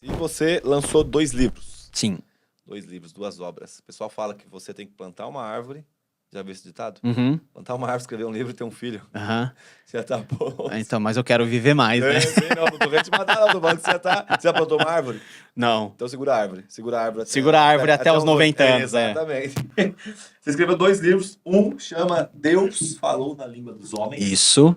E você lançou 2 livros. Sim. 2 livros, 2 obras. O pessoal fala que você tem que plantar uma árvore. Já viu esse ditado? Uhum. Plantar uma árvore, escrever um livro e ter um filho. Aham. Já tá bom. Então, mas eu quero viver mais, né? Sim, não tô querendo te matar, não. Tô falando que você já plantou uma árvore? Não. Então segura a árvore. Segura a árvore Segura a árvore até os 90 anos, exatamente. Você escreveu 2 livros. Um chama Deus Falou na Língua dos Homens. Isso.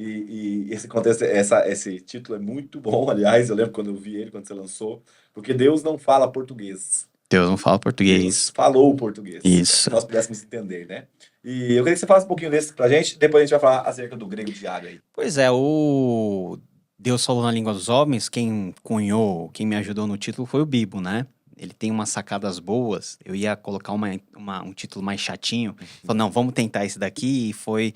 E esse contexto, esse título é muito bom, aliás, eu lembro quando eu vi ele, quando você lançou, porque Deus não fala português. Deus não fala Deus português. falou português. Isso. Que nós pudéssemos entender, né? E eu queria que você falasse um pouquinho desse pra gente, depois a gente vai falar acerca do grego diário aí. Pois é, o Deus falou na língua dos homens, quem cunhou, quem me ajudou no título foi o Bibo, né? Ele tem umas sacadas boas. Eu ia colocar um título mais chatinho. Falei, não, vamos tentar esse daqui. E foi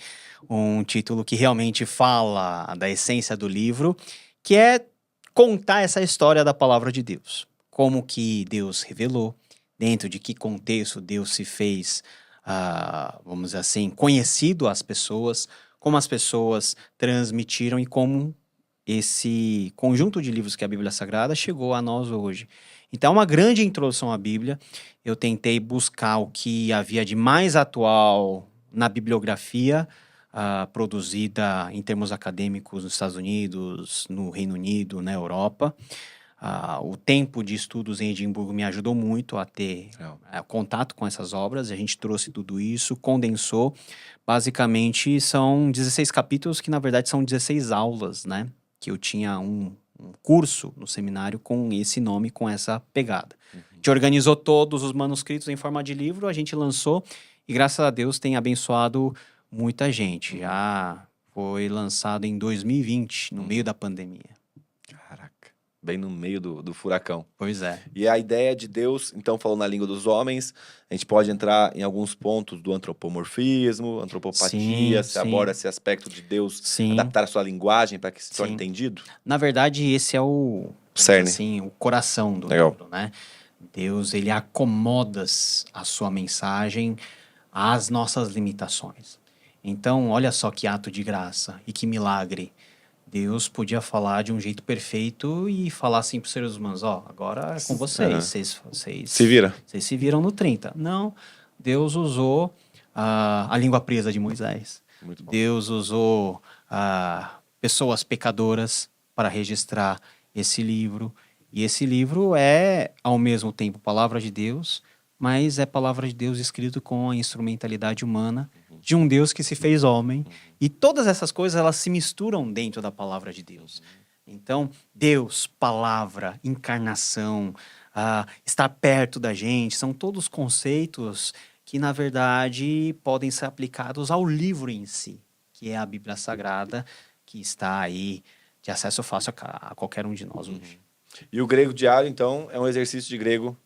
um título que realmente fala da essência do livro, que é contar essa história da palavra de Deus. Como que Deus revelou, dentro de que contexto Deus se fez, vamos dizer assim, conhecido às pessoas, como as pessoas transmitiram e como esse conjunto de livros que é a Bíblia Sagrada chegou a nós hoje. Então, é uma grande introdução à Bíblia. Eu tentei buscar o que havia de mais atual na bibliografia produzida em termos acadêmicos nos Estados Unidos, no Reino Unido, na Europa. O tempo de estudos em Edimburgo me ajudou muito a ter contato com essas obras. A gente trouxe tudo isso, condensou. Basicamente, são 16 capítulos que, na verdade, são 16 aulas, né? Que eu tinha um curso no seminário com esse nome, com essa pegada. A gente organizou todos os manuscritos em forma de livro, a gente lançou e, graças a Deus, tem abençoado muita gente. Já foi lançado em 2020, no meio da pandemia. Caraca, bem no meio do furacão. Pois é. E a ideia de Deus, então, falou na língua dos homens, a gente pode entrar em alguns pontos do antropomorfismo, antropopatia, você aborda esse aspecto de Deus adaptar a sua linguagem para que se torne entendido? Na verdade, esse é o cerne, assim, o coração do livro, né? Deus, ele acomoda a sua mensagem às nossas limitações. Então, olha só que ato de graça e que milagre. Deus podia falar de um jeito perfeito e falar assim para os seres humanos, agora é com vocês, vocês se viram. Vocês se viram no 30. Não, Deus usou a língua presa de Moisés. Deus usou pessoas pecadoras para registrar esse livro. E esse livro é, ao mesmo tempo, palavra de Deus, mas é palavra de Deus escrito com a instrumentalidade humana de um Deus que se fez homem. E todas essas coisas, elas se misturam dentro da palavra de Deus. Então, Deus, palavra, encarnação, estar perto da gente, são todos conceitos que, na verdade, podem ser aplicados ao livro em si, que é a Bíblia Sagrada, que está aí de acesso fácil a qualquer um de nós hoje. E o grego diário, então, é um exercício de grego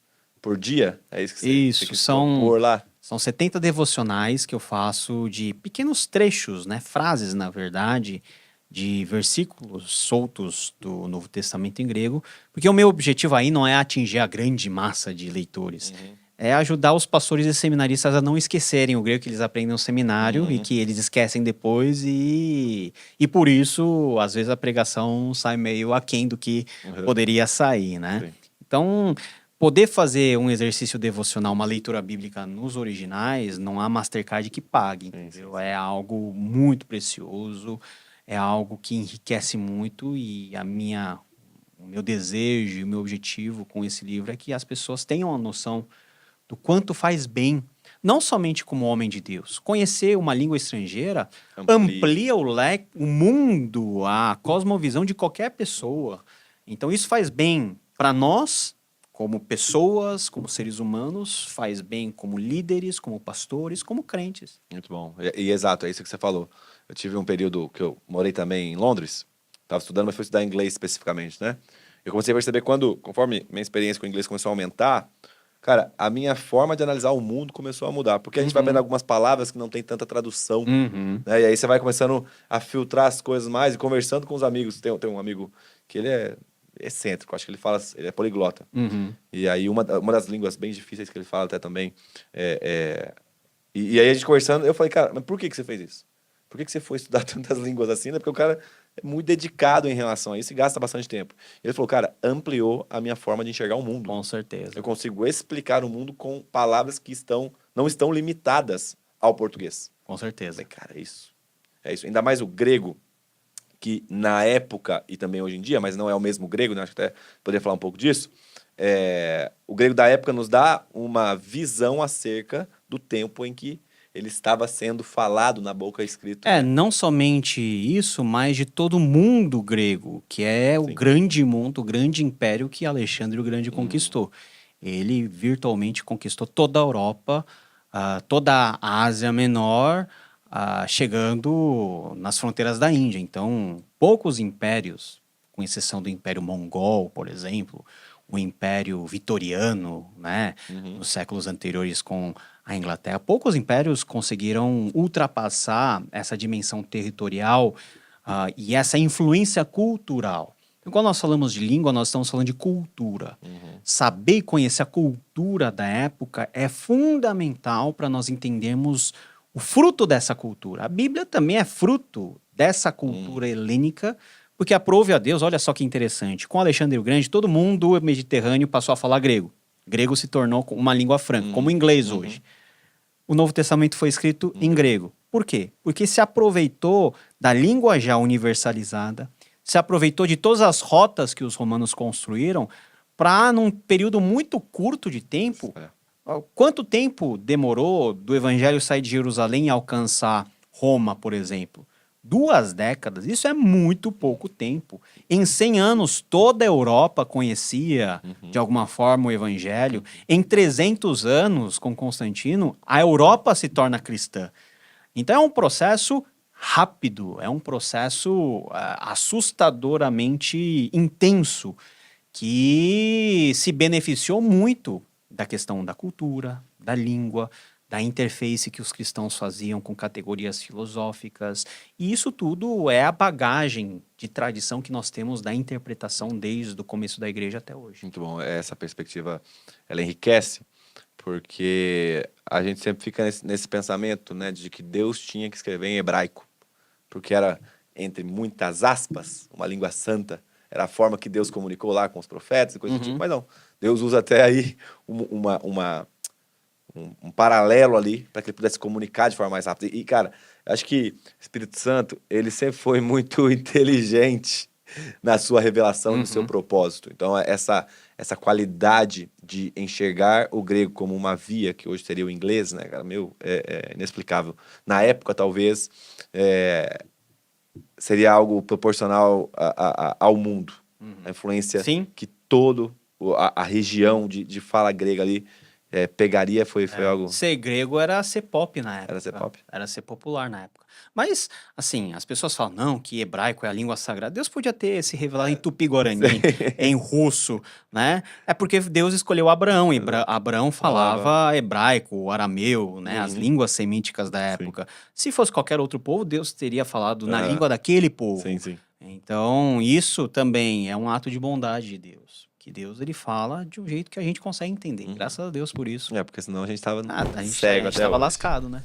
por dia? É isso que você quis propor lá? São 70 devocionais que eu faço de pequenos trechos, né? Frases, na verdade, de versículos soltos do Novo Testamento em grego, porque o meu objetivo aí não é atingir a grande massa de leitores, é ajudar os pastores e seminaristas a não esquecerem o grego que eles aprendem no seminário e que eles esquecem depois e por isso, às vezes, a pregação sai meio aquém do que poderia sair, né? Sim. Então, poder fazer um exercício devocional, uma leitura bíblica nos originais, não há Mastercard que pague, entendeu? Sim. É algo muito precioso, é algo que enriquece muito e o meu desejo e o meu objetivo com esse livro é que as pessoas tenham a noção do quanto faz bem, não somente como homem de Deus. Conhecer uma língua estrangeira amplia o mundo, a cosmovisão de qualquer pessoa. Então isso faz bem para nós, como pessoas, como seres humanos, faz bem como líderes, como pastores, como crentes. Muito bom. E exato, é isso que você falou. Eu tive um período que eu morei também em Londres, estava estudando, mas fui estudar inglês especificamente, né? Eu comecei a perceber conforme minha experiência com o inglês começou a aumentar, cara, a minha forma de analisar o mundo começou a mudar, porque a gente vai aprendendo algumas palavras que não tem tanta tradução, né? E aí você vai começando a filtrar as coisas mais e conversando com os amigos. Tem um amigo que ele é excêntrico, acho que ele é poliglota. E aí uma das línguas bem difíceis que ele fala até também e aí a gente conversando, eu falei, cara, mas por que você fez isso? Por que você foi estudar tantas línguas assim, né? Porque o cara muito dedicado em relação a isso e gasta bastante tempo. Ele falou, cara, ampliou a minha forma de enxergar o mundo. Com certeza. Eu consigo explicar o mundo com palavras que não estão limitadas ao português. Com Eu certeza. falei, cara, é isso. É isso. Ainda mais o grego, que na época e também hoje em dia, mas não é o mesmo grego, né? Acho que até poderia falar um pouco disso. O grego da época nos dá uma visão acerca do tempo em que ele estava sendo falado na boca escrito. Não somente isso, mas de todo o mundo grego, que é o Sim. grande mundo, o grande império que Alexandre o Grande conquistou. Ele virtualmente conquistou toda a Europa, toda a Ásia Menor, chegando nas fronteiras da Índia. Então, poucos impérios, com exceção do Império Mongol, por exemplo, o Império Vitoriano, né, nos séculos anteriores com a Inglaterra, poucos impérios conseguiram ultrapassar essa dimensão territorial e essa influência cultural. Então, quando nós falamos de língua, nós estamos falando de cultura. Saber e conhecer a cultura da época é fundamental para nós entendermos o fruto dessa cultura. A Bíblia também é fruto dessa cultura helênica, porque aprove a Deus, olha só que interessante, com Alexandre o Grande, todo mundo mediterrâneo passou a falar grego. Grego se tornou uma língua franca, como o inglês hoje. O Novo Testamento foi escrito em grego. Por quê? Porque se aproveitou da língua já universalizada, se aproveitou de todas as rotas que os romanos construíram para, num período muito curto de tempo, quanto tempo demorou do evangelho sair de Jerusalém e alcançar Roma, por exemplo? 2 décadas, isso é muito pouco tempo. Em 100 anos, toda a Europa conhecia, de alguma forma, o evangelho. Em 300 anos, com Constantino, a Europa se torna cristã. Então é um processo rápido, é um processo assustadoramente intenso, que se beneficiou muito da questão da cultura, da língua, da interface que os cristãos faziam com categorias filosóficas. E isso tudo é a bagagem de tradição que nós temos da interpretação desde o começo da igreja até hoje. Muito bom. Essa perspectiva, ela enriquece, porque a gente sempre fica nesse pensamento, né, de que Deus tinha que escrever em hebraico, porque era, entre muitas aspas, uma língua santa. Era a forma que Deus comunicou lá com os profetas e coisas do tipo. Mas não, Deus usa até aí um paralelo ali para que ele pudesse comunicar de forma mais rápida. E, cara, acho que o Espírito Santo, ele sempre foi muito inteligente na sua revelação, no seu propósito. Então, essa qualidade de enxergar o grego como uma via, que hoje seria o inglês, né, cara, é inexplicável. Na época, talvez, seria algo proporcional ao mundo. A influência que a região de fala grega ali pegaria foi algo... Ser grego era ser pop na época. Era ser pop. Era ser popular na época. Mas, assim, as pessoas falam, não, que hebraico é a língua sagrada. Deus podia ter se revelado em tupi-guarani, em russo, né? É porque Deus escolheu Abraão. E Abraão falava hebraico, arameu, né? As línguas semíticas da época. Se fosse qualquer outro povo, Deus teria falado na língua daquele povo. Sim, sim. Então, isso também é um ato de bondade de Deus. Que Deus, ele fala de um jeito que a gente consegue entender. Graças a Deus por isso. Porque senão a gente tava A gente cego até tava hoje. lascado, né?